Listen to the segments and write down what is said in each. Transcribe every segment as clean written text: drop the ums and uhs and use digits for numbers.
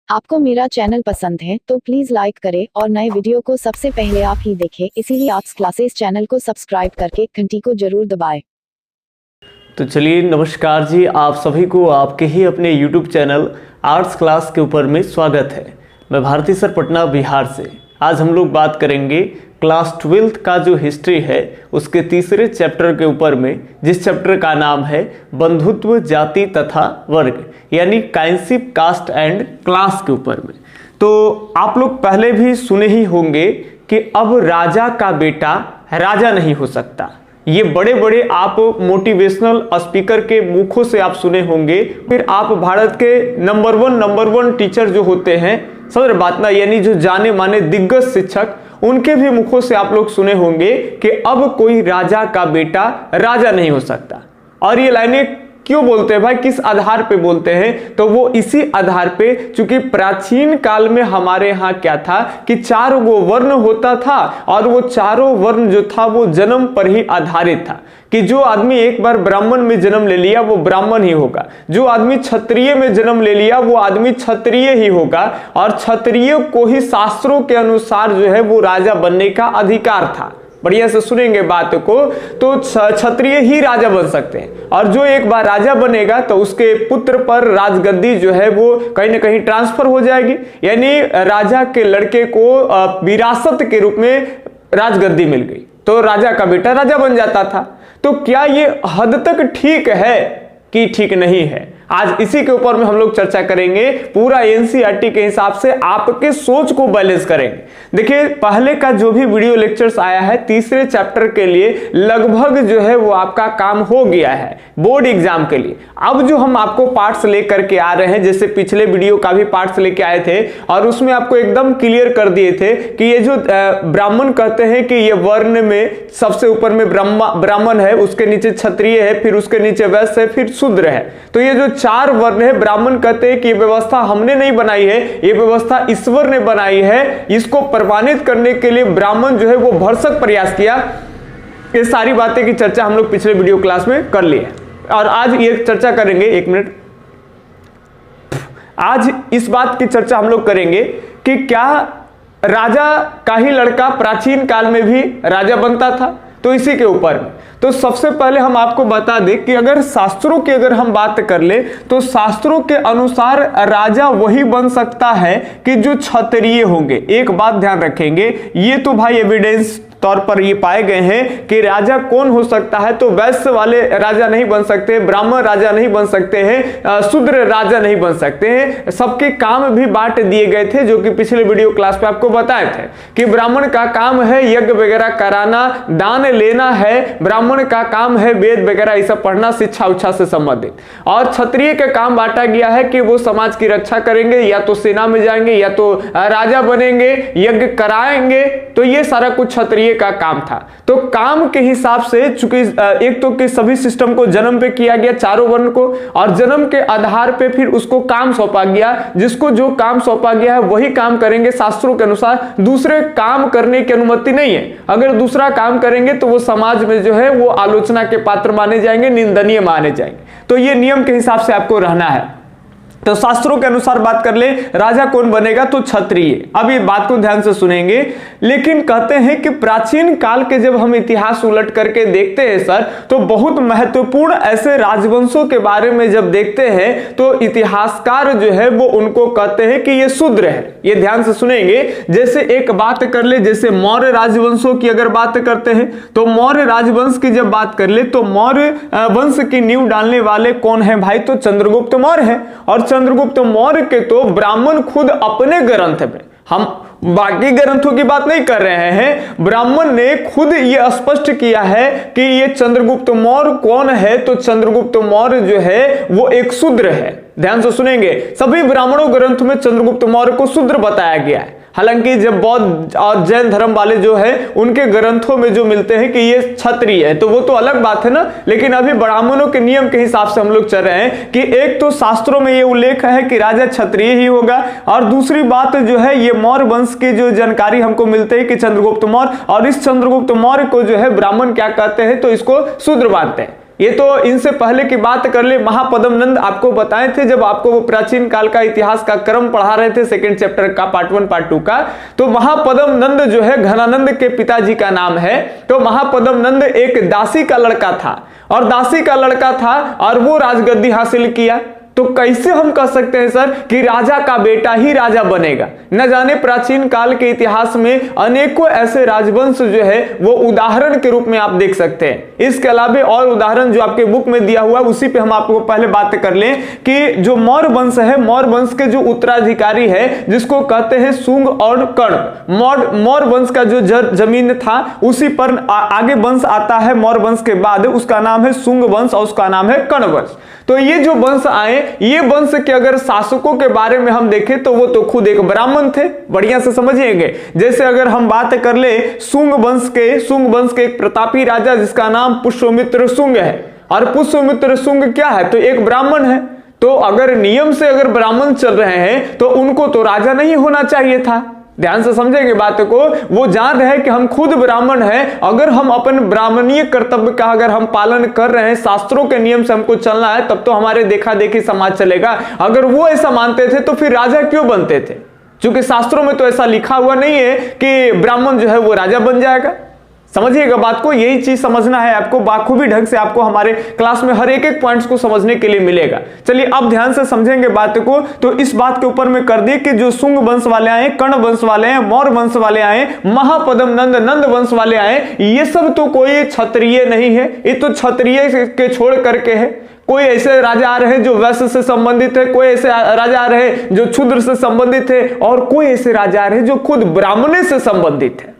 आपको मेरा चैनल पसंद है तो प्लीज लाइक करें और नए वीडियो को सबसे पहले आप ही देखें, इसीलिए आर्ट्स क्लासेस चैनल को सब्सक्राइब करके घंटी को जरूर दबाएं। तो चलिए नमस्कार जी, आप सभी को आपके ही अपने YouTube चैनल आर्ट्स क्लास के ऊपर में स्वागत है। मैं भारती सर पटना बिहार से। आज हम लोग बात करेंगे क्लास 12th का जो हिस्ट्री है उसके तीसरे चैप्टर के ऊपर में, जिस चैप्टर का नाम है बंधुत्व जाति तथा वर्ग, यानी काइंडशिप कास्ट एंड क्लास के ऊपर में। तो आप लोग पहले भी सुने ही होंगे कि अब राजा का बेटा राजा नहीं हो सकता। ये बड़े बड़े आप मोटिवेशनल स्पीकर के मुखों से आप सुने होंगे। फिर आप भारत के नंबर वन टीचर जो होते हैं, समझ बात ना, यानी जो जाने माने दिग्गज शिक्षक, उनके भी मुखों से आप लोग सुने होंगे कि अब कोई राजा का बेटा राजा नहीं हो सकता। और ये लाइनें क्यों बोलते हैं भाई, किस आधार पे बोलते हैं? तो वो इसी आधार पे, चूंकि प्राचीन काल में हमारे यहाँ क्या था कि 4 वर्ण होता था और वो चारों वर्ण जो था वो जन्म पर ही आधारित था कि जो आदमी एक बार ब्राह्मण में जन्म ले लिया वो ब्राह्मण ही होगा, जो आदमी क्षत्रिय में जन्म ले लिया वो आदमी क्षत्रिय ही होगा, और क्षत्रिय को ही शास्त्रों के अनुसार जो है वो राजा बनने का अधिकार था। बढ़िया से सुनेंगे बात को, तो क्षत्रिय ही राजा बन सकते हैं, और जो एक बार राजा बनेगा तो उसके पुत्र पर राजगद्दी जो है वो कहीं ना कहीं ट्रांसफर हो जाएगी, यानी राजा के लड़के को विरासत के रूप में राजगद्दी मिल गई तो राजा का बेटा राजा बन जाता था। तो क्या ये हद तक ठीक है कि ठीक नहीं है? आज इसी के ऊपर में हम लोग चर्चा करेंगे। पूरा एनसीईआरटी के हिसाब से आपके सोच को बैलेंस करेंगे। देखिए, पहले का जो भी वीडियो लेक्चर्स आया है तीसरे चैप्टर के लिए लगभग जो है वो आपका काम हो गया है बोर्ड एग्जाम के लिए। अब जो हम आपको पार्ट्स लेकर के आ रहे हैं, जैसे पिछले वीडियो का भी पार्ट्स लेके आए थे और उसमें आपको एकदम क्लियर कर दिए थे कि ये जो ब्राह्मण कहते हैं कि ये वर्ण में सबसे ऊपर में ब्राह्मण है, उसके नीचे क्षत्रिय है, फिर उसके नीचे वैश्य है, फिर शूद्र है। तो ये जो 4 वर्ण है, ब्राह्मण कहते हैं कि ये व्यवस्था हमने नहीं बनाई है, ये व्यवस्था ईश्वर ने बनाई है। इसको प्रमाणित करने के लिए ब्राह्मण जो है वो भरसक प्रयास किया। ये सारी बातें की चर्चा हम लोग पिछले वीडियो क्लास में कर ली है और आज ये चर्चा करेंगे। एक मिनट, आज इस बात की चर्चा हम लोग करेंगे कि क्या राजा का ही लड़का प्राचीन काल में भी राजा बनता था, तो इसी के ऊपर। तो सबसे पहले हम आपको बता दें कि अगर शास्त्रों की अगर हम बात कर ले तो शास्त्रों के अनुसार राजा वही बन सकता है कि जो क्षत्रिय होंगे। एक बात ध्यान रखेंगे, ये तो भाई एविडेंस तौर पर ये पाए गए हैं कि राजा कौन हो सकता है, तो वैश्य वाले राजा नहीं बन सकते, ब्राह्मण राजा नहीं बन सकते हैं, शूद्र राजा नहीं बन सकते हैं। सबके काम भी बांट दिए गए थे, जो कि पिछले वीडियो क्लास पे आपको बताए थे कि ब्राह्मण का काम है यज्ञ वगैरह कराना, दान लेना है, ब्राह्मण का काम है वेद वगैरह ये सब पढ़ना, शिक्षा उच्छा से संबंधित, और क्षत्रिय का काम बांटा गया है कि वो समाज की रक्षा करेंगे, या तो सेना में जाएंगे या तो राजा बनेंगे, यज्ञ कराएंगे। तो ये सारा कुछ क्षत्रिय का काम था। तो काम के हिसाब से, चूंकि एक तो कि सभी सिस्टम को जन्म पे किया गया चारों वर्ण को, और जन्म के आधार पे फिर उसको काम सौंपा गया, जिसको जो काम सौंपा गया है वही काम करेंगे शास्त्रों के अनुसार। दूसरे काम करने की अनुमति नहीं है। अगर दूसरा काम करेंगे तो वो समाज में जो है वो आलोचना के पात्र माने जाएंगे, निंदनीय माने जाएंगे। तो ये नियम के हिसाब से आपको रहना है। तो शास्त्रों के अनुसार बात कर ले, राजा कौन बनेगा, तो क्षत्रिय। अब ये बात को ध्यान से सुनेंगे। लेकिन कहते हैं कि प्राचीन काल के जब हम इतिहास उलट करके देखते हैं सर, तो बहुत महत्वपूर्ण ऐसे राजवंशों के बारे में जब देखते हैं तो इतिहासकार जो है वो उनको कहते हैं कि ये शूद्र है। ये ध्यान से सुनेंगे। जैसे एक बात कर ले, जैसे मौर्य राजवंशों की अगर बात करते हैं तो मौर्य राजवंश की जब बात कर ले तो मौर्य वंश की नींव डालने वाले कौन है भाई, तो चंद्रगुप्त मौर्य है। और चंद्रगुप्त मौर्य के तो ब्राह्मण खुद अपने ग्रंथ में, हम बाकी ग्रंथों की बात नहीं कर रहे हैं, ब्राह्मण ने खुद ये स्पष्ट किया है कि ये चंद्रगुप्त मौर्य कौन है, तो चंद्रगुप्त मौर्य जो है वो एक शूद्र है। ध्यान से सुनेंगे, सभी ब्राह्मणों ग्रंथ में चंद्रगुप्त मौर्य को शूद्र बताया गया है। हालांकि जब बौद्ध और जैन धर्म वाले जो है उनके ग्रंथों में जो मिलते हैं कि ये क्षत्रिय है, तो वो तो अलग बात है ना। लेकिन अभी ब्राह्मणों के नियम के हिसाब से हम लोग चल रहे हैं कि एक तो शास्त्रों में ये उल्लेख है कि राजा क्षत्रिय ही होगा, और दूसरी बात जो है ये मौर्य वंश की जो जानकारी हमको मिलते है कि चंद्रगुप्त मौर्य, और इस चंद्रगुप्त मौर्य को जो है ब्राह्मण क्या कहते हैं, तो इसको शूद्र मानते हैं। ये तो इनसे पहले की बात कर ले, महापद्मनंद आपको बताए थे जब आपको वो प्राचीन काल का इतिहास का क्रम पढ़ा रहे थे सेकंड चैप्टर का पार्ट 1 पार्ट 2 का। तो महापद्मनंद जो है घनानंद के पिताजी का नाम है। तो महापद्मनंद एक दासी का लड़का था और दासी का लड़का था और वो राजगद्दी हासिल किया। तो कैसे हम कह सकते हैं सर कि राजा का बेटा ही राजा बनेगा? न जाने प्राचीन काल के इतिहास में अनेकों ऐसे राजवंश जो है वो उदाहरण के रूप में आप देख सकते हैं। इसके अलावा और उदाहरण जो आपके बुक में दिया हुआ उसी पे हम आपको पहले बात कर लें कि जो मौर्य वंश है, मौर्य वंश के जो उत्तराधिकारी है जिसको कहते हैं शुंग और कर्ण, मौर्य वंश का जो जमीन था उसी पर आगे वंश आता है मौर्य वंश के बाद, उसका नाम है शुंग वंश और उसका नाम है कर्ण वंश। तो ये जो वंश आए, ये वंश के अगर शासकों के बारे में हम देखें तो वो तो खुद एक ब्राह्मण थे, बढ़िया से समझिएंगे। जैसे अगर हम बात कर ले शुंग वंश के एक प्रतापी राजा जिसका नाम पुष्यमित्र शुंग है, और पुष्यमित्र शुंग क्या है? तो एक ब्राह्मण है। तो अगर नियम से अगर ब्राह्मण चल रहे हैं तो उनको तो राजा नहीं होना चाहिए था। ध्यान से समझेंगे बात को। वो जान रहे कि हम खुद ब्राह्मण हैं, अगर हम अपन ब्राह्मणीय कर्तव्य का अगर हम पालन कर रहे हैं, शास्त्रों के नियम से हमको चलना है, तब तो हमारे देखा देखी समाज चलेगा। अगर वो ऐसा मानते थे तो फिर राजा क्यों बनते थे? क्योंकि शास्त्रों में तो ऐसा लिखा हुआ नहीं है कि ब्राह्मण जो है वो राजा बन जाएगा। समझिएगा बात को, यही चीज समझना है आपको बाखूबी ढंग से। आपको हमारे क्लास में हर एक पॉइंट्स को समझने के लिए मिलेगा। चलिए अब ध्यान से समझेंगे बात को। तो इस बात के ऊपर में कर दिए कि जो शुंग वंश वाले आए, कर्ण वंश वाले आए, मौर्य वंश वाले आए, महापद्मनंद नंद वंश वाले आए, ये सब तो कोई क्षत्रिय नहीं है, ये तो क्षत्रिय के छोड़ करके है। कोई ऐसे राजा आ रहे हैं जो वैश्य से संबंधित है, कोई ऐसे राजा आ रहे हैं जो शूद्र से संबंधित है, और कोई ऐसे राजा आ रहे हैं जो खुद ब्राह्मण से संबंधित है।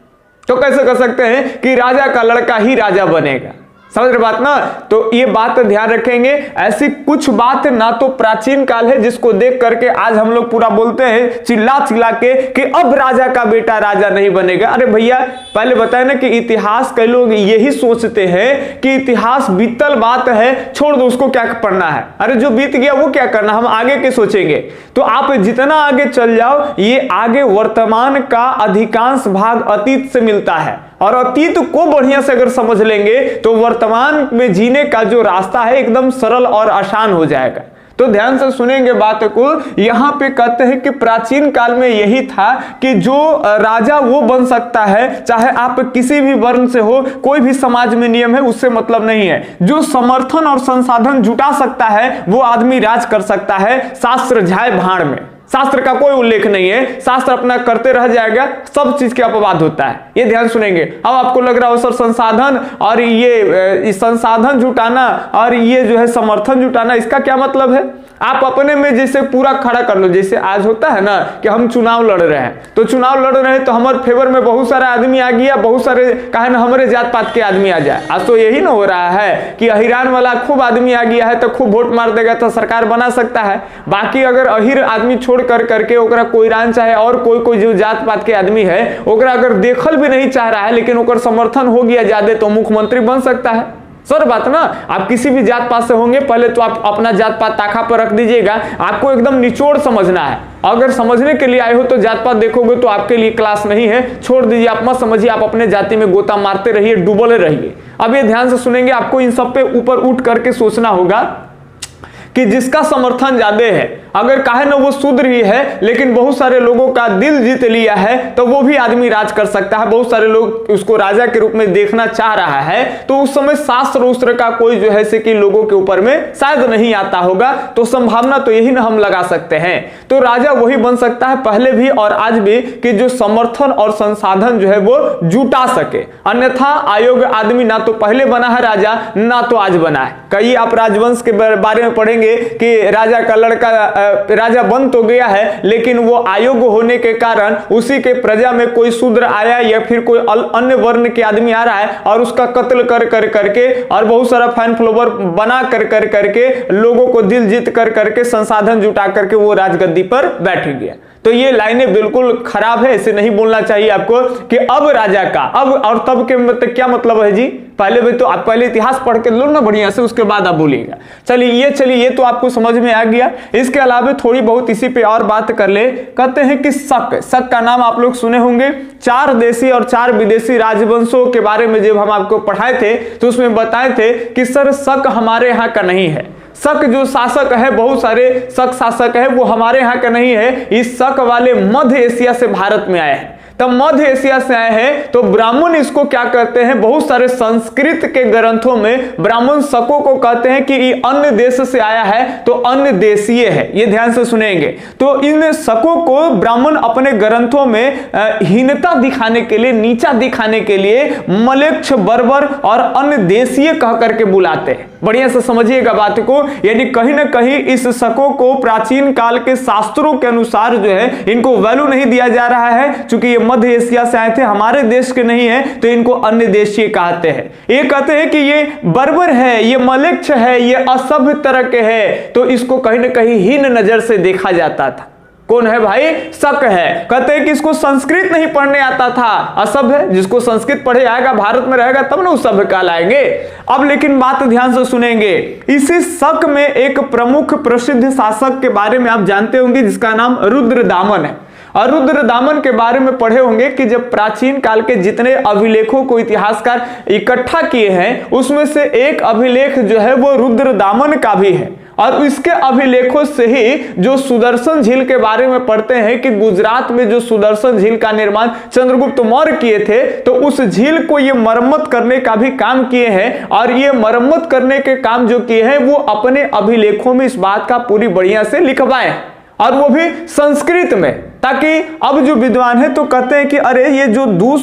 तो कैसे कर सकते हैं कि राजा का लड़का ही राजा बनेगा? समझ रहे बात ना? तो ये बात ध्यान रखेंगे। ऐसी कुछ बात ना तो प्राचीन काल है जिसको देख करके आज हम लोग पूरा बोलते हैं चिल्ला चिल्ला के कि अब राजा का बेटा राजा नहीं बनेगा। अरे भैया पहले बताए ना कि इतिहास कई लोग यही सोचते हैं कि इतिहास बीतल बात है, छोड़ दो, उसको क्या पढ़ना है। अरे जो बीत गया वो क्या करना, हम आगे के सोचेंगे। तो आप जितना आगे चल जाओ, ये आगे वर्तमान का अधिकांश भाग अतीत से मिलता है, और अतीत को बढ़िया से अगर समझ लेंगे तो वर्तमान में जीने का जो रास्ता है एकदम सरल और आसान हो जाएगा। तो ध्यान से सुनेंगे बात को। यहां पे कहते हैं कि प्राचीन काल में यही था कि जो राजा वो बन सकता है, चाहे आप किसी भी वर्ण से हो, कोई भी समाज में नियम है उससे मतलब नहीं है। जो समर्थन और संसाधन जुटा सकता है वो आदमी राज कर सकता है। शास्त्र जाए भाड़ में, शास्त्र का कोई उल्लेख नहीं है, शास्त्र अपना करते रह जाएगा, सब चीज के अपवाद होता है। ये ध्यान सुनेंगे। अब आपको लग रहा हो सर संसाधन और ये संसाधन जुटाना और ये जो है समर्थन जुटाना, इसका क्या मतलब है? आप अपने में जैसे पूरा खड़ा कर लो। जैसे आज होता है ना कि हम चुनाव लड़ रहे हैं, तो चुनाव लड़ रहे हैं तो हमारे फेवर में बहुत सारा आदमी आ गया, बहुत सारे कहे ना हमारे जात पात के आदमी आ जाए। आज तो यही ना हो रहा है कि अहिरान वाला खूब आदमी आ गया है तो खूब वोट मार देगा तो सरकार बना सकता है। बाकी अगर अहिर आदमी छोड़ कर करके ओकरा कोईरान चाहे और कोई जो जात पात के आदमी है ओकरा अगर देखल भी नहीं चाह रहा है लेकिन ओकर समर्थन हो गया ज्यादा तो मुख्यमंत्री बन सकता है। सर बात ना, आप किसी भी जात पात से होंगे, पहले तो आप अपना जात पात ताखा पर रख दीजिएगा। आपको एकदम निचोड़ समझना है। अगर समझने के लिए आए हो तो जात पात देखोगे तो आपके लिए क्लास नहीं है, छोड़ दीजिए, आप मत समझिए, आप अपने जाति में गोता मारते रहिए, डूबले रहिए। अब ये ध्यान से सुनेंगे, आपको इन सब पे ऊपर उठ करके सोचना होगा कि जिसका समर्थन ज्यादा है, अगर काहे ना वो शूद्र ही है लेकिन बहुत सारे लोगों का दिल जीत लिया है, तो वो भी आदमी राज कर सकता है। बहुत सारे लोग उसको राजा के रूप में देखना चाह रहा है, तो उस समय शास्त्र उस्त्र का कोई जो है से कि लोगों के ऊपर में शायद नहीं आता होगा। तो संभावना तो यही ना हम लगा सकते हैं। तो राजा वही बन सकता है पहले भी और आज भी कि जो समर्थन और संसाधन जो है वो जुटा सके। अन्यथा अयोग्य आदमी ना तो पहले बना है राजा, ना तो आज बना है। कई आप राजवंश के बारे में पढ़ेंगे कि राजा का लड़का राजा बन तो गया है लेकिन वो अयोग्य होने के कारण उसी के प्रजा में कोई शूद्र आया या फिर कोई अन्य वर्ण के आदमी आ रहा है और उसका कत्ल कर करके और बहुत सारा फैन फॉलोवर बना कर करके लोगों को दिल जीत कर करके संसाधन जुटा करके वो राजगद्दी पर बैठ गया। तो ये लाइनें बिल्कुल खराब है, ऐसे नहीं बोलना चाहिए आपको कि अब राजा का, अब और तब के मतलब क्या मतलब है जी? पहले भी तो आप पहले इतिहास पढ़ के लो ना बढ़िया से, उसके बाद आप बोलिएगा। चलिए ये तो आपको समझ में आ गया। इसके अलावा थोड़ी बहुत इसी पे और बात कर ले। कहते हैं कि शक का नाम आप लोग सुने होंगे। 4 देशी और 4 विदेशी राजवंशों के बारे में जब हम आपको पढ़ाए थे तो उसमें बताए थे कि सर शक हमारे यहाँ का नहीं है। शक जो शासक है, बहुत सारे शक शासक है, वो हमारे यहाँ का नहीं है। इस शक वाले मध्य एशिया से भारत में आए हैं। तब मध्य एशिया से आए हैं तो ब्राह्मण इसको क्या कहते हैं? बहुत सारे संस्कृत के ग्रंथों में ब्राह्मण शकों को कहते हैं कि ये अन्य देश से आया है, तो अन्य देशीय है। ये ध्यान से सुनेंगे। तो इन शकों को ब्राह्मण अपने ग्रंथों में हीनता दिखाने के लिए, नीचा दिखाने के लिए मलेच्छ, बर्बर और अन्य देशीय कह करके बुलाते हैं। बढ़िया से समझिएगा बात को। यानी कहीं ना कहीं इस शकों को प्राचीन काल के शास्त्रों के अनुसार जो है इनको वैल्यू नहीं दिया जा रहा है। चूंकि ये मध्य एशिया से आए थे, हमारे देश के नहीं है, तो इनको अन्य देशीय कहते हैं। ये कहते हैं कि ये बर्बर है, ये मलेच्छ है, ये असभ्य तरह के है, तो इसको कहीं ना कहीं हीन नजर से देखा जाता था। कौन है भाई? शक है। कहते हैं कि इसको संस्कृत नहीं पढ़ने आता था, असभ्य। जिसको संस्कृत पढ़े आएगा, भारत में रहेगा, तब ना उस सभ्य कहलाएंगे। अब लेकिन बात ध्यान से सुनेंगे। इसी शक में एक प्रमुख प्रसिद्ध शासक के बारे में आप जानते होंगे, जिसका नाम रुद्रदामन है। और रुद्रदामन के बारे में पढ़े होंगे कि जब प्राचीन काल के जितने अभिलेखों को इतिहासकार इकट्ठा किए हैं, उसमें से एक अभिलेख जो है वो रुद्रदामन का भी है। और इसके अभिलेखों से ही जो सुदर्शन झील के बारे में पढ़ते हैं कि गुजरात में जो सुदर्शन झील का निर्माण चंद्रगुप्त मौर्य किए थे, तो उस झील को ये मरम्मत करने का भी काम किए हैं। और ये मरम्मत करने के काम जो किए हैं वो अपने अभिलेखों में इस बात का पूरी बढ़िया से लिखवाए, और वो भी संस्कृत में, ताकि अब जो विद्वान है तो कहते हैं कि अरे ये जो 2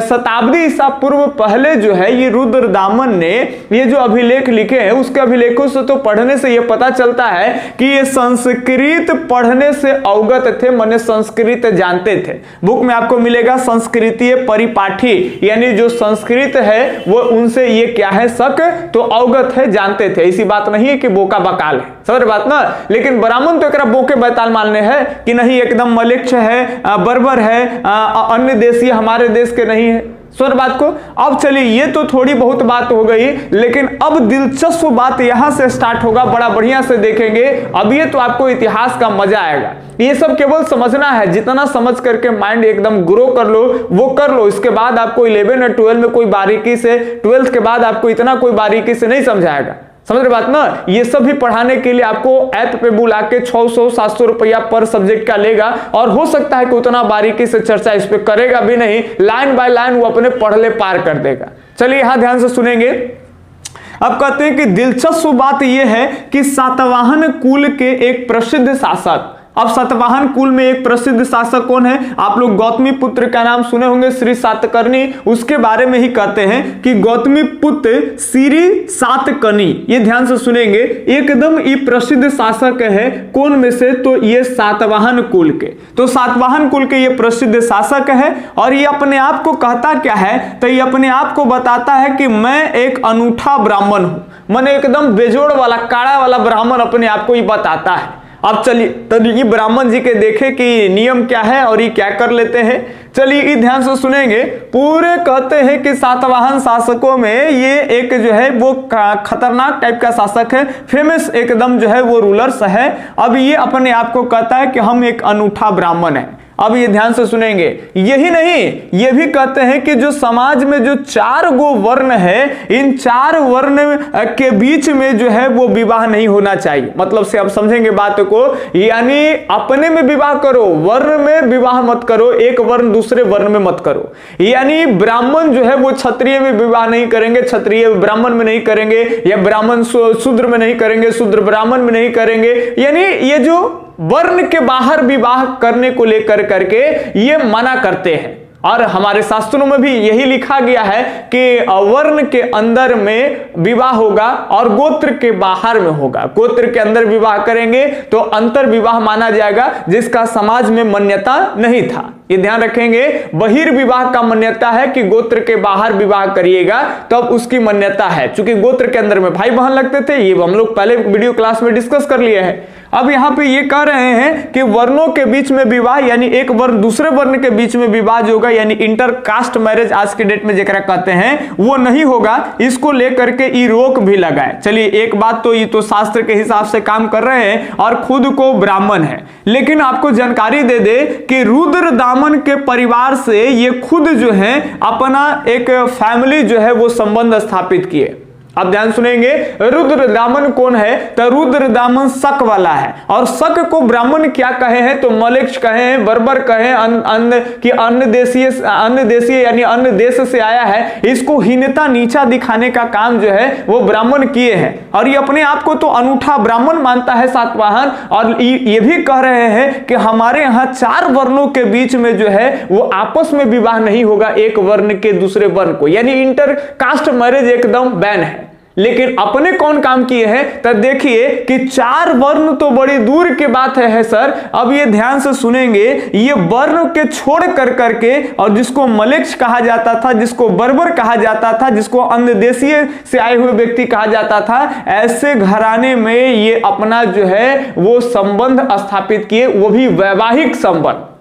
शताब्दी ईसा पूर्व पहले जो है ये रुद्रदामन ने ये जो अभिलेख लिखे हैं, उसके अभिलेखों से तो पढ़ने से ये पता चलता है कि ये संस्कृत पढ़ने से अवगत थे, माने संस्कृत जानते थे। बुक में आपको मिलेगा संस्कृतीय परिपाठी, यानी जो संस्कृत है वो उनसे ये क्या है, शक, तो अवगत है, जानते थे। ऐसी बात नहीं है कि बोका बकाल है, समझ बात ना। लेकिन ब्राह्मण तो एकरा बोके बैताल मानने हैं कि नहीं, एकदम मलेच्छ है, बर्बर है, अन्य देशीय हमारे देश के नहीं है। सुन बात को। अब चलिए, ये तो थोड़ी बहुत बात हो गई, लेकिन अब दिलचस्प बात यहां से स्टार्ट होगा, बड़ा बढ़िया से देखेंगे। अब ये तो आपको इतिहास का मजा आएगा। ये सब केवल समझना है, जितना समझ करके माइंड एकदम ग्रो कर लो वो कर लो। इसके बाद आपको 11 और 12 में कोई बारीकी से, 12th के बाद आपको इतना कोई बारीकी से नहीं समझाएगा, समझ रहे बात ना। ये सब भी पढ़ाने के लिए आपको ऐप पे बुला के 600-700 रुपया पर सब्जेक्ट का लेगा, और हो सकता है कि उतना बारीकी से चर्चा इस पे करेगा भी नहीं, लाइन बाय लाइन वो अपने पढ़ले पार कर देगा। चलिए यहां ध्यान से सुनेंगे। अब कहते हैं कि दिलचस्प बात यह है कि सातवाहन कुल के एक प्रसिद्ध शासक, अब सातवाहन कुल में एक प्रसिद्ध शासक कौन है? आप लोग गौतमी पुत्र का नाम सुने होंगे, श्री सातकर्णी। उसके बारे में ही कहते हैं कि गौतमी पुत्र श्री सातकर्णी, ये ध्यान से सुनेंगे, एकदम ये प्रसिद्ध शासक है। कौन में से? तो ये सातवाहन कुल के, तो सातवाहन कुल के ये प्रसिद्ध शासक है। और ये अपने आप को कहता क्या है? तो ये अपने आप को बताता है कि मैं एक अनूठा ब्राह्मण हूं, मैंने एकदम बेजोड़ वाला, काड़ा वाला ब्राह्मण अपने आप को ही बताता है। अब चलिए तो ये ब्राह्मण जी के देखे कि नियम क्या है और ये क्या कर लेते हैं। चलिए ध्यान से सुनेंगे। पूरे कहते हैं कि सातवाहन शासकों में ये एक जो है वो खतरनाक टाइप का शासक है, फेमस एकदम जो है वो रूलर्स है। अब ये अपने आप को कहता है कि हम एक अनूठा ब्राह्मण है। अब ये ध्यान से सुनेंगे। यही नहीं, ये भी कहते हैं कि जो समाज में जो 4 गो वर्ण है, इन 4 वर्ण के बीच में जो है वो विवाह नहीं होना चाहिए। मतलब से अब समझेंगे बात को, यानी अपने में विवाह करो, वर्ण में विवाह मत करो, एक वर्ण दूसरे वर्ण में मत करो। यानी ब्राह्मण जो है वो क्षत्रिय में विवाह नहीं करेंगे, क्षत्रिय ब्राह्मण में नहीं करेंगे, या ब्राह्मण शूद्र में नहीं करेंगे, शूद्र ब्राह्मण में नहीं करेंगे। यानी ये जो वर्ण के बाहर विवाह करने को लेकर करके ये मना करते हैं। और हमारे शास्त्रों में भी यही लिखा गया है कि वर्ण के अंदर में विवाह होगा और गोत्र के बाहर में होगा। गोत्र के अंदर विवाह करेंगे तो अंतर विवाह माना जाएगा, जिसका समाज में मान्यता नहीं था। ये ध्यान रखेंगे। बहिर्विवाह का मान्यता है कि गोत्र के बाहर विवाह करिएगा तब उसकी मान्यता है। चूंकि गोत्र के अंदर में भाई बहन लगते थे, ये हम लोग पहले वीडियो क्लास में डिस्कस कर लिए हैं। अब यहाँ पे ये कह रहे हैं कि वर्णों के बीच में विवाह यानी एक वर्ण दूसरे वर्ण के बीच में विवाह जो होगा यानी इंटर कास्ट मैरिज आज के डेट में जेकरा कहते हैं वो नहीं होगा। इसको लेकर के ये रोक भी लगाए। चलिए एक बात तो ये तो शास्त्र के हिसाब से काम कर रहे हैं और खुद को ब्राह्मण है, लेकिन आपको जानकारी दे दे कि रुद्रदामन के परिवार से ये खुद जो है अपना एक फैमिली जो है वो संबंध स्थापित किए। अब ध्यान सुनेंगे, रुद्रदामन कौन है? तो रुद्रदामन शक वाला है और शक को ब्राह्मण क्या कहे हैं? तो मलेक्ष कहे हैं, बर्बर कहे अन्य देशीय यानी अन्य देश से आया है। इसको हीनता नीचा दिखाने का काम जो है वो ब्राह्मण किए हैं और ये अपने आप को तो अनूठा ब्राह्मण मानता है सातवाहन। और ये भी कह रहे हैं कि हमारे यहाँ 4 वर्णों के बीच में जो है वो आपस में विवाह नहीं होगा एक वर्ण के दूसरे वर्ण को, यानी इंटर कास्ट मैरिज एकदम बैन है। लेकिन अपने कौन काम किए हैं? तो देखिए कि 4 वर्ण तो बड़ी दूर की बात है सर। अब ये ध्यान से सुनेंगे, ये वर्ण के छोड़ कर करके और जिसको मलेक्ष कहा जाता था, जिसको बर्बर कहा जाता था, जिसको अन्य देशीय से आए हुए व्यक्ति कहा जाता था, ऐसे घराने में ये अपना जो है वो संबंध स्थापित किए, वो भी वैवाहिक संबंध।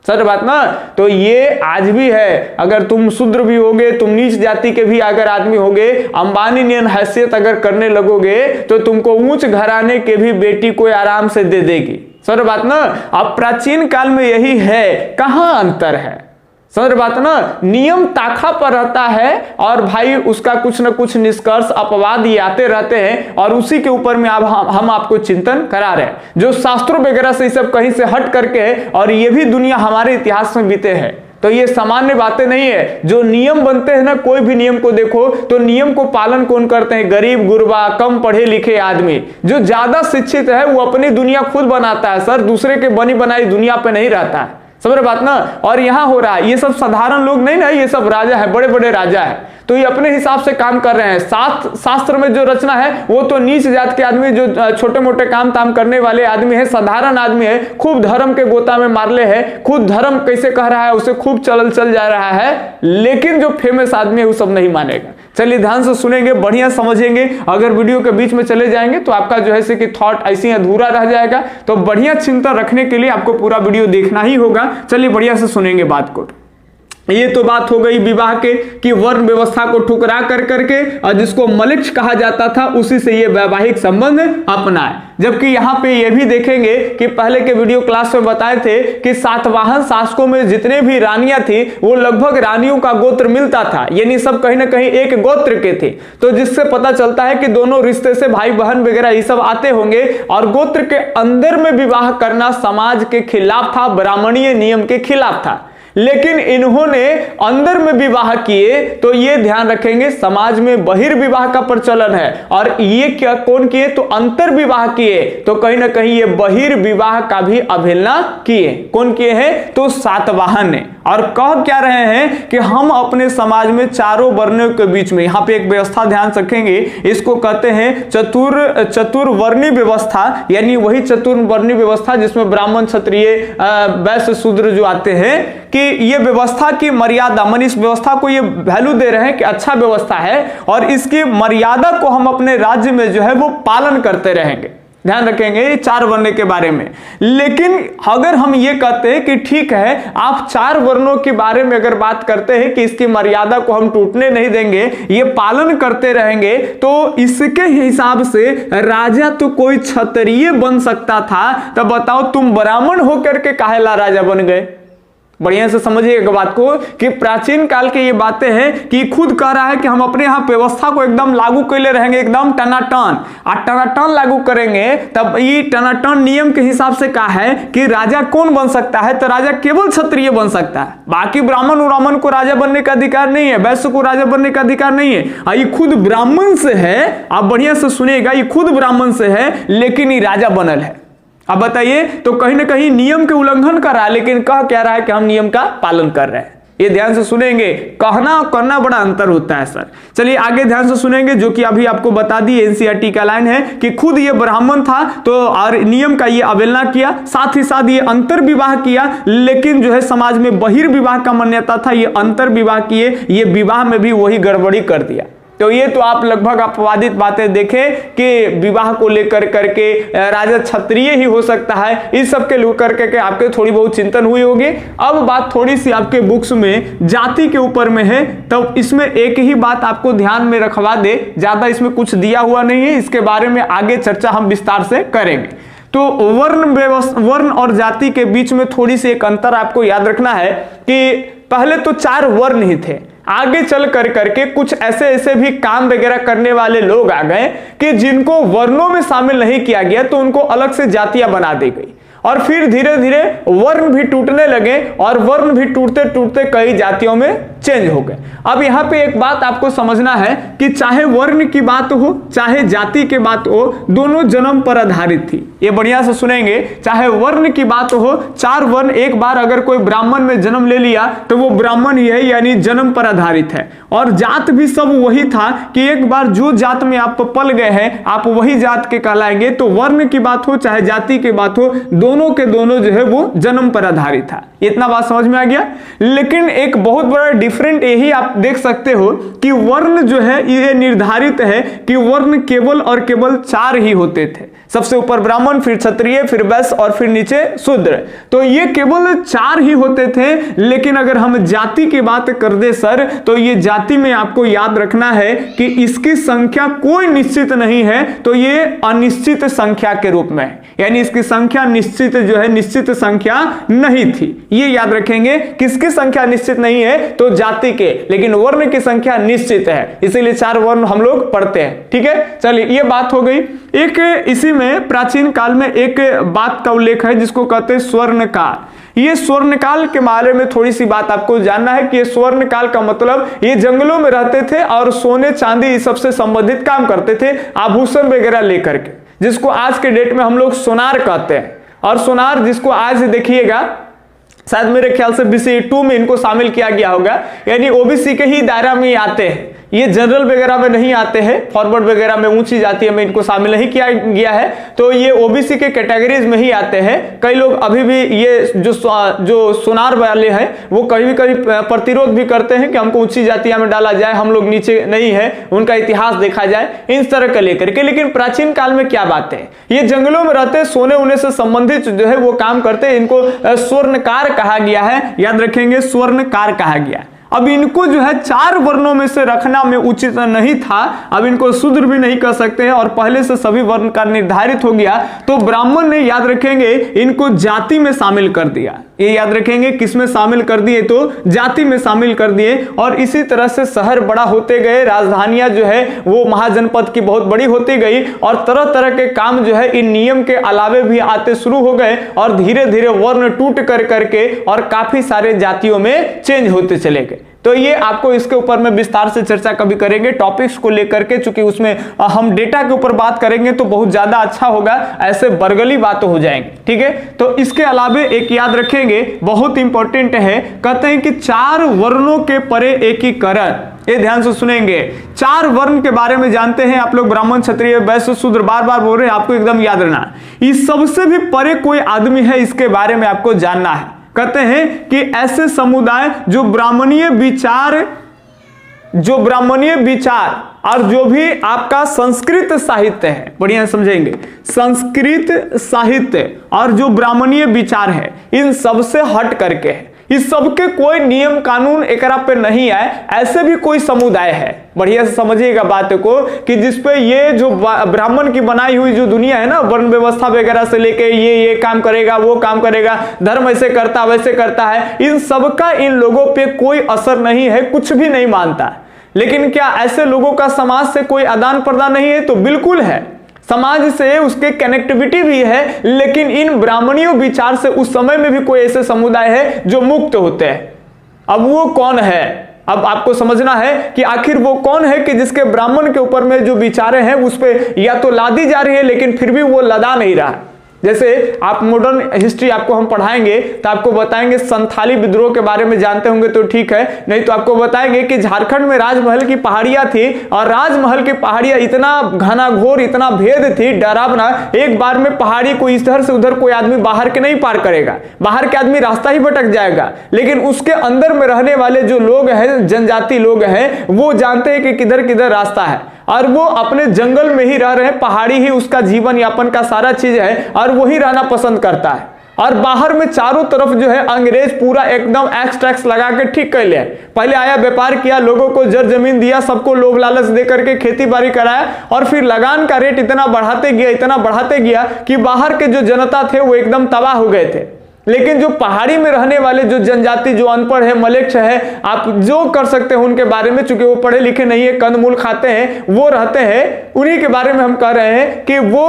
सच बात ना? तो ये आज भी है। अगर तुम शूद्र भी होगे, तुम नीच जाति के भी अगर आदमी होगे, अंबानी नियन हैसियत अगर करने लगोगे तो तुमको ऊंच घराने के भी बेटी कोई आराम से दे देगी। सच बात ना? अब प्राचीन काल में यही है, कहां अंतर है? समझ बात ना? नियम ताखा पर रहता है और भाई उसका कुछ ना कुछ निष्कर्ष अपवाद ये आते रहते हैं और उसी के ऊपर में अब हम आपको चिंतन करा रहे हैं जो शास्त्रों वगैरह से सब कहीं से हट करके है। और ये भी दुनिया हमारे इतिहास में बीते हैं, तो ये सामान्य बातें नहीं है। जो नियम बनते हैं ना, कोई भी नियम को देखो तो नियम को पालन कौन करते हैं? गरीब गुरबा, कम पढ़े लिखे आदमी। जो ज्यादा शिक्षित है वो अपनी दुनिया खुद बनाता है सर, दूसरे के बनी बनाई दुनिया पे नहीं रहता है। समझ रहे बात ना? और यहां हो रहा है, ये सब साधारण लोग नहीं ना, ये सब राजा है, बड़े बड़े राजा है, तो ये अपने हिसाब से काम कर रहे हैं। शास्त्र में जो रचना है वो तो नीच जात के आदमी, जो छोटे मोटे काम ताम करने वाले आदमी है, साधारण आदमी है, खूब धर्म के गोता में मारले है, खुद धर्म कैसे कह रहा है उसे खूब चल जा रहा है, लेकिन जो फेमस आदमी है वो सब नहीं मानेगा। चलिए ध्यान से सुनेंगे, बढ़िया समझेंगे। अगर वीडियो के बीच में चले जाएंगे तो आपका जो है कि थॉट ऐसे अधूरा रह जाएगा। तो बढ़िया चिंतन रखने के लिए आपको पूरा वीडियो देखना ही होगा। चलिए बढ़िया से सुनेंगे बात को। ये तो बात हो गई विवाह के कि वर्ण व्यवस्था को ठुकरा कर करके और जिसको मलेक्ष कहा जाता था उसी से ये वैवाहिक संबंध अपनाए। जबकि यहाँ पे ये भी देखेंगे कि पहले के वीडियो क्लास में बताए थे कि सातवाहन शासकों में जितने भी रानियां थी वो लगभग रानियों का गोत्र मिलता था, यानी सब कहीं ना कहीं एक गोत्र के थे। तो जिससे पता चलता है कि दोनों रिश्ते से भाई बहन वगैरह ये सब आते होंगे और गोत्र के अंदर में विवाह करना समाज के खिलाफ था, ब्राह्मणीय नियम के खिलाफ था। लेकिन इन्होंने अंदर में विवाह किए तो ये ध्यान रखेंगे समाज में बहिर्विवाह का प्रचलन है। और ये क्या कौन किए? तो अंतर विवाह किए, तो कहीं ना कहीं ये बहिर्विवाह का भी अवहेलना किए। कौन किए हैं? तो सातवाहन ने। और कह क्या रहे हैं कि हम अपने समाज में 4 वर्णों के बीच में, यहां पे एक व्यवस्था ध्यान रखेंगे, इसको कहते हैं चतुर्वर्णी व्यवस्था, यानी वही चतुर्वर्णी व्यवस्था जिसमें ब्राह्मण, क्षत्रिय, वैश्य, शूद्र जो आते हैं, कि ये व्यवस्था की मर्यादा, मन इस व्यवस्था को ये वैल्यू दे रहे हैं कि अच्छा व्यवस्था है और इसकी मर्यादा को हम अपने राज्य में जो है वो पालन करते रहेंगे। ध्यान रखेंगे 4 वर्ण के बारे में। लेकिन अगर हम ये कहते हैं कि ठीक है, आप 4 वर्णों के बारे में अगर बात करते हैं कि इसकी मर्यादा को हम टूटने नहीं देंगे, ये पालन करते रहेंगे, तो इसके हिसाब से राजा तो कोई क्षत्रिय बन सकता था। तब बताओ तुम ब्राह्मण होकर के काहेला राजा बन गए? बढ़िया से समझिएगा बात को कि प्राचीन काल के ये बातें हैं कि खुद कह रहा है कि हम अपने यहाँ व्यवस्था को एकदम लागू कैले रहेंगे, एकदम टनाटन, और टनाटन लागू करेंगे। तब ये टनाटन नियम के हिसाब से कहा है कि राजा कौन बन सकता है? तो राजा केवल क्षत्रिय बन सकता है, बाकी ब्राह्मण को राजा बनने का अधिकार नहीं है, वैश्य को राजा बनने का अधिकार नहीं है। ये खुद ब्राह्मण से है, आप बढ़िया से सुनिएगा, ये खुद ब्राह्मण से है लेकिन ये राजा बनल है। अब बताइए, तो कहीं ना कहीं नियम के उल्लंघन कर रहा है, लेकिन कह क्या रहा है कि हम नियम का पालन कर रहे हैं। ये ध्यान से सुनेंगे, कहना और करना बड़ा अंतर होता है सर। चलिए आगे ध्यान से सुनेंगे, जो कि अभी आपको बता दी एनसीईआरटी का लाइन है कि खुद ये ब्राह्मण था तो और नियम का ये अवहेलना किया, साथ ही साथ ये अंतर विवाह किया, लेकिन जो है समाज में बहिर्विवाह का मान्यता था, ये अंतर विवाह किए, ये विवाह में भी वही गड़बड़ी कर दिया। तो ये तो आप लगभग अपवादित बातें देखें कि विवाह को लेकर करके राजा क्षत्रिय ही हो सकता है, इस सब के लेकर के आपके थोड़ी बहुत चिंतन हुई होगी। अब बात थोड़ी सी आपके बुक्स में जाति के ऊपर में है, तब इसमें एक ही बात आपको ध्यान में रखवा दे, ज्यादा इसमें कुछ दिया हुआ नहीं है, इसके बारे में आगे चर्चा हम विस्तार से करेंगे। तो वर्ण और जाति के बीच में थोड़ी सी एक अंतर आपको याद रखना है कि पहले तो 4 वर्ण ही थे, आगे चल कर करके कुछ ऐसे भी काम वगैरह करने वाले लोग आ गए कि जिनको वर्णों में शामिल नहीं किया गया, तो उनको अलग से जातियां बना दी गई और फिर धीरे धीरे वर्ण भी टूटने लगे और वर्ण भी टूटते टूटते कई जातियों में चेंज हो गए। अब यहाँ पे एक बात आपको समझना है कि चाहे वर्ण की बात हो चाहे जाति की बात हो, दोनों जन्म पर आधारित थी। ये बढ़िया से सुनेंगे, चाहे वर्ण की बात हो, 4 वर्ण, एक बार अगर कोई ब्राह्मण में जन्म ले लिया तो वो ब्राह्मण ही है, यानी जन्म पर आधारित है। और जात भी सब वही था कि एक बार जो जात में आप पल गए हैं आप वही जात के कहलाएंगे। तो वर्ण की बात हो चाहे जाति की बात हो, दोनों के दोनों जो है वो जन्म पर आधारित था। इतना बात समझ में आ गया। लेकिन एक बहुत बड़ा डिफरेंट यही आप देख सकते हो कि वर्ण जो है ये निर्धारित है कि वर्ण केवल और केवल 4 ही होते थे। सबसे ऊपर ब्राह्मण, फिर क्षत्रिय, फिर वैश्य और फिर नीचे शूद्र। तो ये केवल 4 ही होते थे। लेकिन अगर हम जाति की बात कर दे सर, तो ये जाति में आपको याद रखना है कि इसकी संख्या कोई निश्चित नहीं है, तो ये अनिश्चित संख्या के रूप में है, यानी इसकी संख्या निश्चित जो है निश्चित संख्या नहीं थी। ये याद रखेंगे, किसकी संख्या निश्चित नहीं है, तो जाति के, लेकिन वर्ण की संख्या निश्चित है, इसीलिए 4 वर्ण हम लोग पढ़ते हैं। ठीक है, चलिए ये बात हो गई। एक इसी में प्राचीन काल में एक बात का उल्लेख है जिसको कहते हैं स्वर्ण काल। ये स्वर्ण काल के बारे में थोड़ी सी बात आपको जानना है कि ये स्वर्ण काल का मतलब ये जंगलों में रहते थे और सोने चांदी इस सबसे संबंधित काम करते थे, आभूषण वगैरह लेकर के, जिसको आज के डेट में हम लोग सोनार कहते हैं। और सोनार जिसको आज देखिएगा, शायद मेरे ख्याल से BC 2 में इनको शामिल किया गया होगा, यानी OBC के ही दायरा में आते हैं, ये जनरल वगैरह में नहीं आते हैं, फॉरवर्ड वगैरह में ऊंची जाति में इनको शामिल नहीं किया गया है, तो ये OBC के कैटेगरीज में ही आते हैं। कई लोग अभी भी ये जो सोनार वाले हैं वो कभी कभी प्रतिरोध भी करते हैं कि हमको ऊंची जातियां में डाला जाए, हम लोग नीचे नहीं है, उनका इतिहास देखा जाए इस तरह का लेकर के। लेकिन प्राचीन काल में क्या बात है, ये जंगलों में रहते, सोने उन्हें से संबंधित जो है वो काम करते, इनको स्वर्णकार कहा गया है। याद रखेंगे, स्वर्णकार कहा गया। अब इनको जो है 4 वर्णों में से रखना में उचित नहीं था, अब इनको शूद्र भी नहीं कर सकते हैं और पहले से सभी वर्ण का निर्धारित हो गया, तो ब्राह्मण ने याद रखेंगे इनको जाति में शामिल कर दिया। ये याद रखेंगे किसमें शामिल कर दिए, तो जाति में शामिल कर दिए। और इसी तरह से शहर बड़ा होते गए, राजधानियां जो है वो महाजनपद की बहुत बड़ी होती गई और तरह तरह के काम जो है इन नियम के अलावे भी आते शुरू हो गए और धीरे धीरे वर्ण टूट कर करके और काफी सारे जातियों में चेंज होते चले गए। तो ये आपको इसके ऊपर में विस्तार से चर्चा कभी करेंगे टॉपिक्स को लेकर के, चूंकि उसमें हम डेटा के ऊपर बात करेंगे तो बहुत ज्यादा अच्छा होगा, ऐसे बरगली बातें हो जाएंगी। ठीक है, तो इसके अलावे एक याद रखेंगे बहुत इंपॉर्टेंट है, कहते हैं कि 4 वर्णों के परे एकीकरण। ये ध्यान से सुनेंगे, 4 वर्ण के बारे में जानते हैं आप लोग, ब्राह्मण, क्षत्रिय, वैश्य, शूद्र, बार बार बोल रहे हैं, आपको एकदम याद रहना। इस सबसे भी परे कोई आदमी है, इसके बारे में आपको जानना है। कहते हैं कि ऐसे समुदाय जो ब्राह्मणीय विचार और जो भी आपका संस्कृत साहित्य है, बढ़िया समझेंगे, संस्कृत साहित्य और जो ब्राह्मणीय विचार है, इन सबसे हट करके है, इस सबके कोई नियम कानून एकरा पे नहीं है, ऐसे भी कोई समुदाय है। बढ़िया से समझिएगा बात को कि जिसपे ये जो ब्राह्मण की बनाई हुई जो दुनिया है ना, वर्ण व्यवस्था वगैरह से लेके ये काम करेगा, वो काम करेगा, धर्म ऐसे करता वैसे करता है, इन सबका इन लोगों पे कोई असर नहीं है, कुछ भी नहीं मानता। लेकिन क्या ऐसे लोगों का समाज से कोई आदान प्रदान नहीं है? तो बिल्कुल है, समाज से उसके कनेक्टिविटी भी है, लेकिन इन ब्राह्मणियों विचार से उस समय में भी कोई ऐसे समुदाय है जो मुक्त होते हैं। अब वो कौन है? अब आपको समझना है कि आखिर वो कौन है कि जिसके ब्राह्मण के ऊपर में जो विचारें हैं उस पे या तो लादी जा रही है, लेकिन फिर भी वो लदा नहीं रहा। जैसे आप मॉडर्न हिस्ट्री आपको हम पढ़ाएंगे तो आपको बताएंगे संथाली विद्रोह के बारे में जानते होंगे तो ठीक है, नहीं तो आपको बताएंगे कि झारखंड में राजमहल की पहाड़ियां थी और राजमहल की पहाड़ियां इतना घनाघोर, इतना भेद थी, डरावना, एक बार में पहाड़ी को इधर से उधर कोई आदमी बाहर के नहीं पार करेगा, बाहर के आदमी रास्ता ही भटक जाएगा, लेकिन उसके अंदर में रहने वाले जो लोग हैं, जनजाति लोग हैं, वो जानते हैं कि किधर किधर रास्ता है और वो अपने जंगल में ही रह रहे हैं, पहाड़ी ही उसका जीवन यापन का सारा चीज है और वही रहना पसंद करता है। और बाहर में चारों तरफ जो है अंग्रेज पूरा एकदम एक्स टैक्स लगा के ठीक कर लिया। पहले आया, व्यापार किया, लोगों को जर जमीन दिया, सबको लोभ लालच दे करके खेती बाड़ी कराया और फिर लगान का रेट इतना बढ़ाते गया, इतना बढ़ाते गया कि बाहर के जो जनता थे वो एकदम तबाह हो गए थे। लेकिन जो पहाड़ी में रहने वाले जो जनजाति, जो अनपढ़ है, मलेच्छ है, आप जो कर सकते हैं उनके बारे में, चूंकि वो पढ़े लिखे नहीं है, कंदमूल खाते हैं, वो रहते हैं, उन्हीं के बारे में हम कह रहे हैं कि वो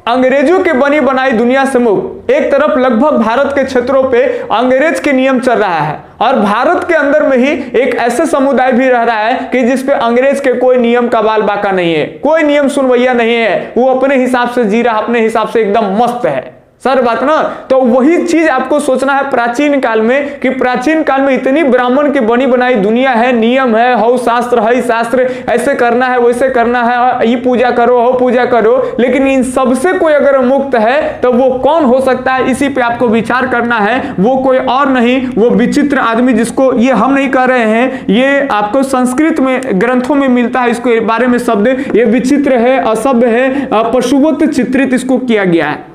अंग्रेजों के बनी बनाई दुनिया से मुक्त। एक तरफ लगभग भारत के क्षेत्रों पे अंग्रेज के नियम चल रहा है और भारत के अंदर में ही एक ऐसे समुदाय भी रह रहा है कि जिसपे अंग्रेज के कोई नियम का बाल बाका नहीं है, कोई नियम सुनवैया नहीं है, वो अपने हिसाब से जी रहा, अपने हिसाब से एकदम मस्त है। सर बात ना, तो वही चीज आपको सोचना है प्राचीन काल में कि प्राचीन काल में इतनी ब्राह्मण की बनी बनाई दुनिया है, नियम है, हो शास्त्र है, शास्त्र ऐसे करना है, वैसे करना है, ये पूजा करो, हो पूजा करो, लेकिन इन सबसे कोई अगर मुक्त है तो वो कौन हो सकता है? इसी पे आपको विचार करना है। वो कोई और नहीं, वो विचित्र आदमी, जिसको ये हम नहीं कह रहे हैं, ये आपको संस्कृत में ग्रंथों में मिलता है, इसके बारे में शब्द, ये विचित्र है, असभ्य है, पशुवत चित्रित इसको किया गया है।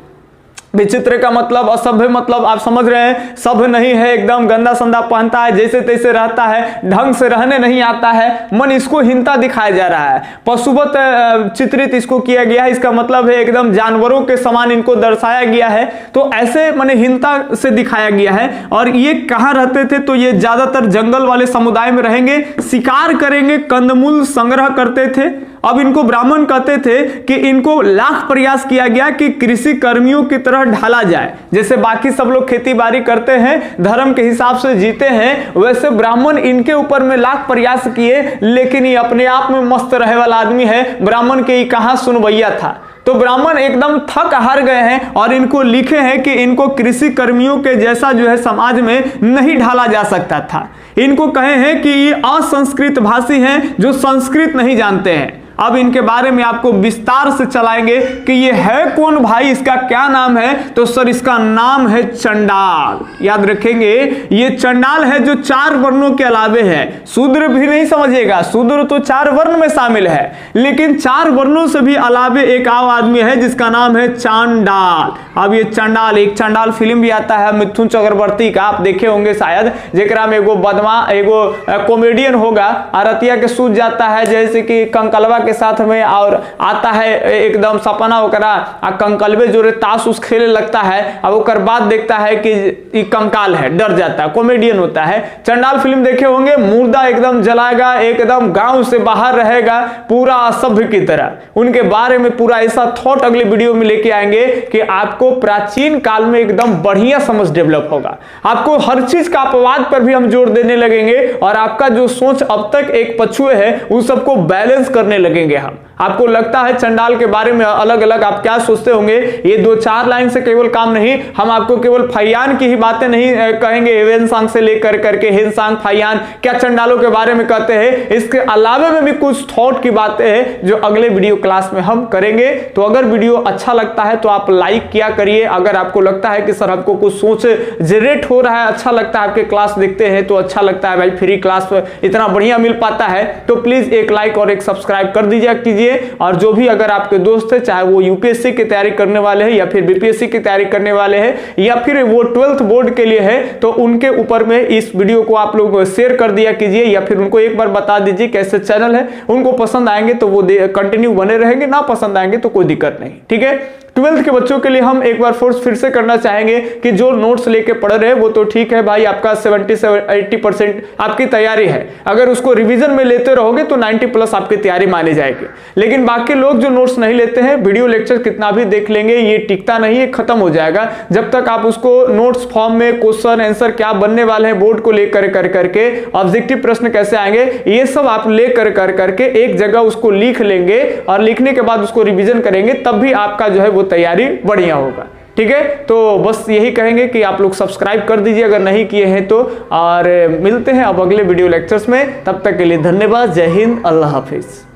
विचित्र का मतलब, असभ्य मतलब आप समझ रहे हैं, सभ्य नहीं है, एकदम गंदा संदा पहनता है, जैसे तैसे रहता है, ढंग से रहने नहीं आता है, मन इसको हीनता दिखाया जा रहा है। पशुवत चित्रित इसको किया गया है, इसका मतलब है एकदम जानवरों के समान इनको दर्शाया गया है, तो ऐसे माने हीनता से दिखाया गया है। और ये कहाँ रहते थे? तो ये ज्यादातर जंगल वाले समुदाय में रहेंगे, शिकार करेंगे, कंदमूल संग्रह करते थे। अब इनको ब्राह्मण कहते थे कि इनको लाख प्रयास किया गया कि कृषि कर्मियों की तरह ढाला जाए। जैसे बाकी सब लोग खेती बाड़ी करते हैं, धर्म के हिसाब से जीते हैं, वैसे ब्राह्मण इनके ऊपर में लाख प्रयास किए, लेकिन ये अपने आप में मस्त रहे वाला आदमी है, ब्राह्मण के कहां सुनवैया था। तो ब्राह्मण एकदम थक हार गए हैं और इनको लिखे हैं कि इनको कृषि कर्मियों के जैसा जो है समाज में नहीं ढाला जा सकता था। इनको कहे हैं कि ये असंस्कृत भाषी हैं, जो संस्कृत नहीं जानते हैं। अब इनके बारे में आपको विस्तार से चलाएंगे कि ये है कौन भाई, इसका क्या नाम है? तो सर इसका नाम है चंडाल। याद रखेंगे, ये चंडाल है जो 4 वर्णों के अलावे है। शूद्र भी नहीं समझिएगा, शूद्र तो 4 वर्ण में शामिल है, लेकिन 4 वर्णों से भी अलावे एक और आदमी है जिसका नाम है चांडाल। अब ये चंडाल, एक चंडाल फिल्म भी आता है मिथुन चक्रवर्ती का, आप देखे होंगे शायद, जेकरा में एगो कॉमेडियन होगा, आरतिया के सूझ जाता है जैसे कि कंकलवा के साथ में, और आता है एकदम सपना ओकरा आ कंकलबे जो ताश उस खेले लगता है, अब ओकर बाद देखता है कि ये कंकाल है, डर जाता है, कॉमेडियन होता है। चंडाल फिल्म देखे होंगे, मुर्दा एकदम जलाएगा, एकदम गांव से बाहर रहेगा, पूरा असभ्य की तरह। उनके बारे में पूरा ऐसा थॉट अगले वीडियो में लेके आएंगे कि आपको प्राचीन काल में एकदम बढ़िया समझ डेवलप होगा। आपको हर चीज का अपवाद पर भी हम जोर देने लगेंगे और आपका जो सोच अब तक एक पछुए है उस सबको बैलेंस करने लगेंगे हम। आपको लगता है चंडाल के बारे में अलग अलग आप क्या सोचते होंगे, ये 2-4 लाइन से केवल काम नहीं, हम आपको केवल फैयान की ही बातें नहीं कहेंगे, हेवेनसांग से लेकर करके हिनसांग, फैयान क्या चंडालों के बारे में कहते हैं, इसके अलावे में भी कुछ थॉट की बातें हैं जो अगले वीडियो क्लास में हम करेंगे। तो अगर वीडियो अच्छा लगता है तो आप लाइक किया करिए। अगर आपको लगता है कि सर आपको कुछ सोच जनरेट हो रहा है, अच्छा लगता है, आपके क्लास देखते हैं तो अच्छा लगता है, भाई फ्री क्लास इतना बढ़िया मिल पाता है, तो प्लीज एक लाइक और एक सब्सक्राइब कर दीजिए कीजिए। और जो भी अगर आपके दोस्त है, चाहे वो यूपीएससी की तैयारी करने वाले हैं या फिर बीपीएससी की तैयारी करने वाले हैं या फिर वो 12th बोर्ड के लिए है, तो उनके ऊपर में इस वीडियो को आप लोग शेयर कर दिया कीजिए या फिर उनको एक बार बता दीजिए कैसे चैनल है। उनको पसंद आएंगे तो वो कंटिन्यू बने रहेंगे, ना पसंद आएंगे तो कोई दिक्कत नहीं, ठीक है। 12th के बच्चों के लिए हम एक बार फोर्स फिर से करना चाहेंगे कि जो नोट्स लेके पढ़ रहे हैं वो तो ठीक है भाई, आपका 70 से 80% आपकी तैयारी है। अगर उसको रिवीजन में लेते रहोगे तो 90+ आपकी तैयारी मानी जाएगी। लेकिन बाकी लोग जो नोट्स नहीं लेते हैं, वीडियो लेक्चर कितना भी देख लेंगे, ये टिकता नहीं है, खत्म हो जाएगा। जब तक आप उसको नोट्स फॉर्म में क्वेश्चन आंसर क्या बनने वाले हैं, बोर्ड को लेकर करके ऑब्जेक्टिव प्रश्न कैसे आएंगे, ये सब आप लेकर करके एक जगह उसको लिख लेंगे और लिखने के बाद उसको रिवीजन करेंगे, तब भी आपका जो है वो तैयारी बढ़िया होगा। ठीक है, तो बस यही कहेंगे कि आप लोग सब्सक्राइब कर दीजिए अगर नहीं किए हैं तो, और मिलते हैं अब अगले वीडियो लेक्चर्स में। तब तक के लिए धन्यवाद। जय हिंद, अल्लाह हाफिज।